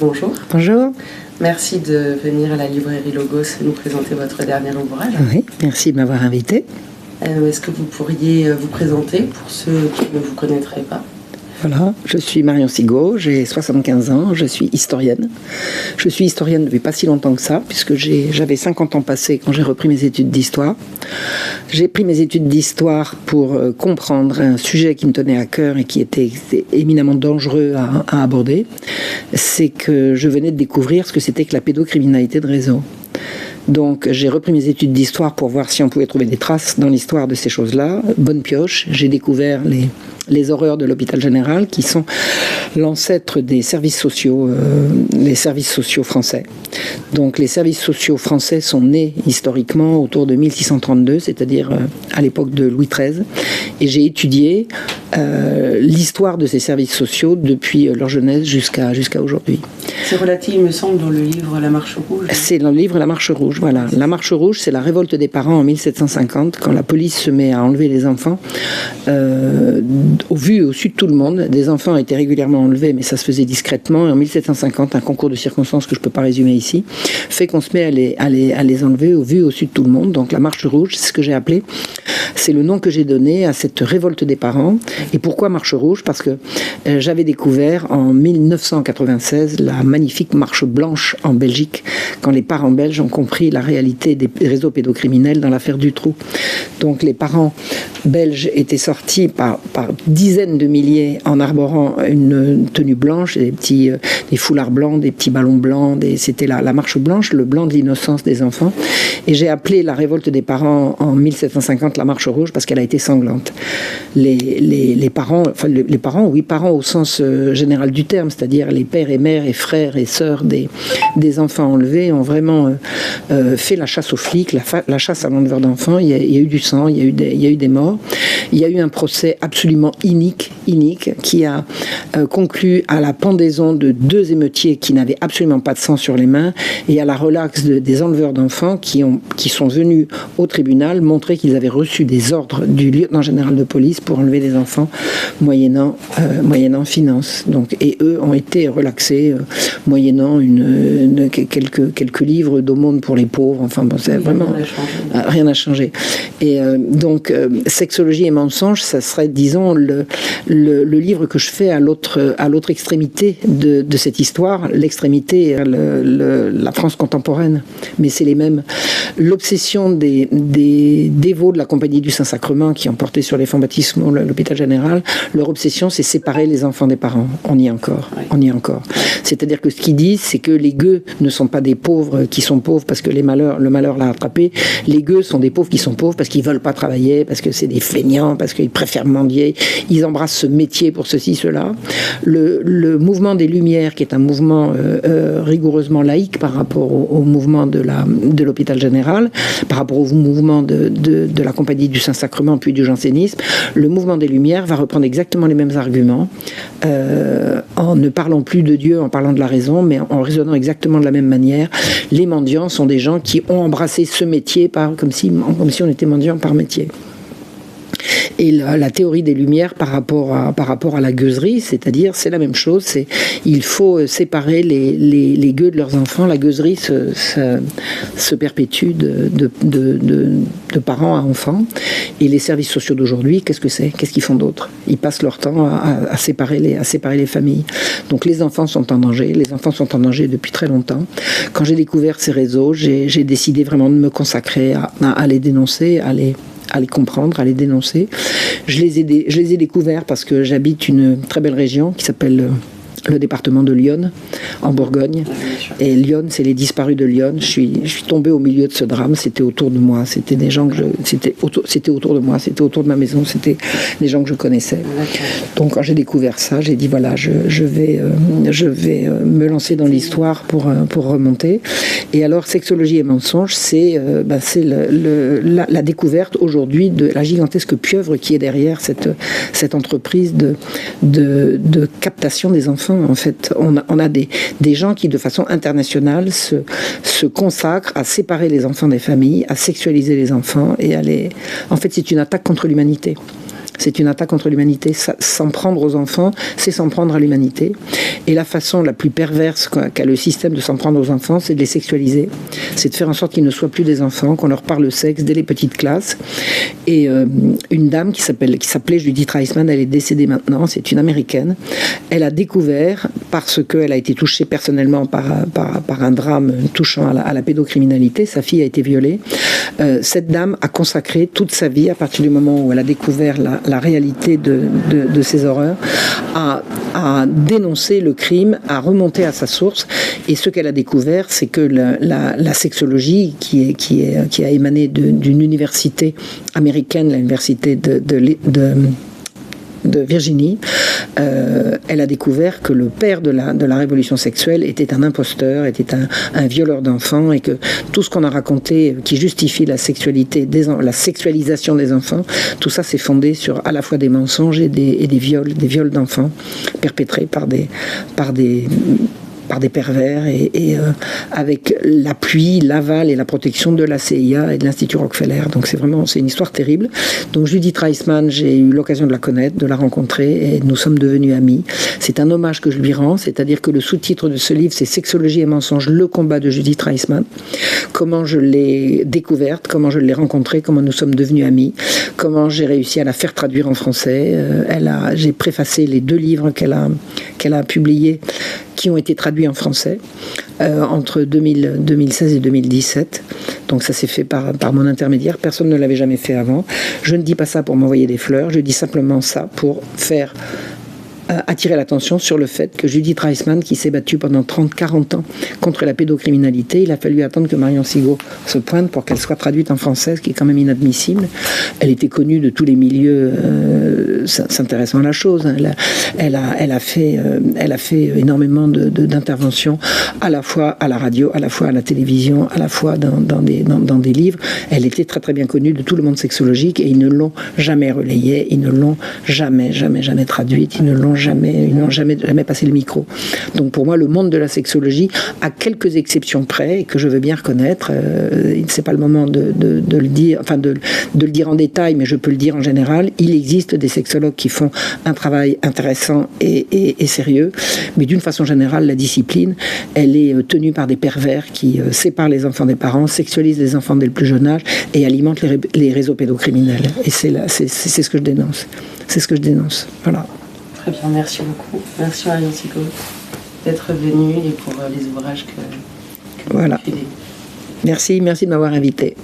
Bonjour. Bonjour. Merci de venir à la librairie Logos nous présenter votre dernier ouvrage. Oui, merci de m'avoir invité. Est-ce que vous pourriez vous présenter pour ceux qui ne vous connaîtraient pas? Voilà, je suis Marion Sigaud, j'ai 75 ans, je suis historienne. Je suis historienne depuis pas si longtemps que ça, puisque j'avais 50 ans passés quand j'ai repris mes études d'histoire. J'ai pris mes études d'histoire pour comprendre un sujet qui me tenait à cœur et qui était éminemment dangereux à aborder. C'est que je venais de découvrir ce que c'était que la pédocriminalité de réseau. Donc j'ai repris mes études d'histoire pour voir si on pouvait trouver des traces dans l'histoire de ces choses-là. Bonne pioche, j'ai découvert les horreurs de l'hôpital général qui sont l'ancêtre des services sociaux, les services sociaux français. Donc les services sociaux français sont nés historiquement autour de 1632, c'est-à-dire à l'époque de Louis XIII. Et j'ai étudié l'histoire de ces services sociaux depuis leur jeunesse jusqu'à aujourd'hui. C'est relatif, il me semble, dans le livre La Marche Rouge. C'est dans le livre La Marche Rouge, voilà. La Marche Rouge, c'est la révolte des parents en 1750, quand la police se met à enlever les enfants. Au vu et au su de tout le monde, des enfants étaient régulièrement enlevés, mais ça se faisait discrètement. Et en 1750, un concours de circonstances que je ne peux pas résumer ici, fait qu'on se met à les enlever au vu et au su de tout le monde. Donc la Marche Rouge, c'est ce que j'ai appelé. C'est le nom que j'ai donné à cette révolte des parents. Et pourquoi Marche Rouge? Parce que j'avais découvert en 1996 la magnifique Marche Blanche en Belgique, quand les parents belges ont compris la réalité des réseaux pédocriminels dans l'affaire Dutroux. Donc les parents belges étaient sortis par dizaines de milliers en arborant une tenue blanche, des foulards blancs, des petits ballons blancs, c'était la marche blanche, le blanc de l'innocence des enfants. Et j'ai appelé la révolte des parents en 1750 la Marche Rouge parce qu'elle a été sanglante. Les parents, parents au sens général du terme, c'est-à-dire les pères et mères et frères et sœurs des enfants enlevés ont vraiment fait la chasse aux flics, la chasse à l'enleveur d'enfants. Il y a eu du sang, il y a eu des morts. Il y a eu un procès absolument inique qui a conclu à la pendaison de 2 émeutiers qui n'avaient absolument pas de sang sur les mains et à la relaxe des enleveurs d'enfants qui sont venus au tribunal montrer qu'ils avaient reçu des ordres du lieutenant général de police pour enlever des enfants moyennant finance. Donc, et eux ont été relaxés moyennant quelques livres d'aumône pour les pauvres. Enfin bon, c'est vraiment rien n'a changé. Et donc sexologie et mensonge, ça serait, disons, le livre que je fais à l'autre extrémité de cette histoire, l'extrémité, la France contemporaine. Mais c'est les mêmes. L'obsession des dévots de la Compagnie du Saint-Sacrement qui ont porté sur les fonds baptismaux l'hôpital général, leur obsession, c'est séparer les enfants des parents. On y est encore. C'est-à-dire que ce qu'ils disent, c'est que les gueux ne sont pas des pauvres qui sont pauvres parce que le malheur l'a attrapé. Les gueux sont des pauvres qui sont pauvres parce qu'ils veulent pas travailler, parce que c'est des feignants, parce qu'ils préfèrent mendier. Ils embrassent ce métier pour ceci, cela. Le mouvement des Lumières, qui est un mouvement rigoureusement laïque par rapport au mouvement de l'hôpital général, par rapport au mouvement de la Compagnie du Saint-Sacrement puis du jansénisme, le mouvement des Lumières va reprendre exactement les mêmes arguments en ne parlant plus de Dieu, en parlant de la raison, mais en raisonnant exactement de la même manière. Les mendiants sont des gens qui ont embrassé ce métier comme si on était mendiant par métier. Et la théorie des Lumières par rapport à la gueuserie, c'est-à-dire, c'est la même chose, il faut séparer les gueux de leurs enfants. La gueuserie se perpétue de parents à enfants. Et les services sociaux d'aujourd'hui, qu'est-ce que c'est? Qu'est-ce qu'ils font d'autre? Ils passent leur temps à séparer les familles. Donc les enfants sont en danger. Les enfants sont en danger depuis très longtemps. Quand j'ai découvert ces réseaux, j'ai décidé vraiment de me consacrer à les dénoncer, à les comprendre, à les dénoncer. Je les ai découverts parce que j'habite une très belle région qui s'appelle le département de l'Yonne, en Bourgogne. Et l'Yonne, c'est les disparus de l'Yonne. Je suis tombée au milieu de ce drame. C'était autour de moi. C'était des gens c'était autour de moi. C'était autour de ma maison. C'était des gens que je connaissais. Donc, quand j'ai découvert ça, j'ai dit voilà, je vais me lancer dans l'histoire pour remonter. Et alors, sexologie et mensonge, c'est la découverte aujourd'hui de la gigantesque pieuvre qui est derrière cette entreprise de captation des enfants. En fait, on a des gens qui, de façon internationale, se consacrent à séparer les enfants des familles, à sexualiser les enfants et en fait, c'est une attaque contre l'humanité. C'est une attaque contre l'humanité. S'en prendre aux enfants, c'est s'en prendre à l'humanité. Et la façon la plus perverse qu'a le système de s'en prendre aux enfants, c'est de les sexualiser. C'est de faire en sorte qu'ils ne soient plus des enfants, qu'on leur parle sexe dès les petites classes. Et une dame qui s'appelait Judith Reisman, elle est décédée maintenant, c'est une Américaine. Elle a découvert, parce qu'elle a été touchée personnellement par un drame touchant à la pédocriminalité, sa fille a été violée. Cette dame a consacré toute sa vie, à partir du moment où elle a découvert la réalité de ces horreurs, à dénoncer le crime, à remonter à sa source. Et ce qu'elle a découvert, c'est que la sexologie, qui a émané d'une université américaine, l'université de Virginie, elle a découvert que le père de la révolution sexuelle était un imposteur, était un violeur d'enfants, et que tout ce qu'on a raconté qui justifie la sexualisation des enfants, tout ça s'est fondé sur à la fois des mensonges et des viols d'enfants perpétrés par des pervers et avec l'appui, l'aval et la protection de la CIA et de l'Institut Rockefeller. Donc c'est une histoire terrible. Donc Judith Reisman, j'ai eu l'occasion de la connaître, de la rencontrer, et nous sommes devenus amis. C'est un hommage que je lui rends, c'est-à-dire que le sous-titre de ce livre, c'est Sexologie et mensonges, le combat de Judith Reisman. Comment je l'ai découverte, comment je l'ai rencontrée, comment nous sommes devenus amis, comment j'ai réussi à la faire traduire en français. J'ai préfacé les 2 livres qu'elle a publiés, qui ont été traduits en français entre 2016 et 2017. Donc ça s'est fait par mon intermédiaire. Personne ne l'avait jamais fait avant. Je ne dis pas ça pour m'envoyer des fleurs. Je dis simplement ça pour faire attirer l'attention sur le fait que Judith Reisman, qui s'est battue pendant 30-40 ans contre la pédocriminalité, il a fallu attendre que Marion Sigaud se pointe pour qu'elle soit traduite en français, ce qui est quand même inadmissible. Elle était connue de tous les milieux s'intéressant à la chose. Elle a fait énormément d'interventions, à la fois à la radio, à la fois à la télévision, à la fois dans des livres. Elle était très très bien connue de tout le monde sexologique, et ils ne l'ont jamais relayée, ils ne l'ont jamais traduite, ils n'ont jamais passé le micro. Donc pour moi, le monde de la sexologie, à quelques exceptions près, et que je veux bien reconnaître, c'est pas le moment de le dire, enfin de le dire en détail, mais je peux le dire en général, il existe des sexologues qui font un travail intéressant et sérieux, mais d'une façon générale, la discipline, elle est tenue par des pervers qui séparent les enfants des parents, sexualisent les enfants dès le plus jeune âge et alimentent les réseaux pédocriminels. Et c'est ce que je dénonce. C'est ce que je dénonce. Voilà. Très bien, merci beaucoup. Merci Marion Sigaud d'être venue et pour les ouvrages que voilà. vous faites. Merci de m'avoir invité.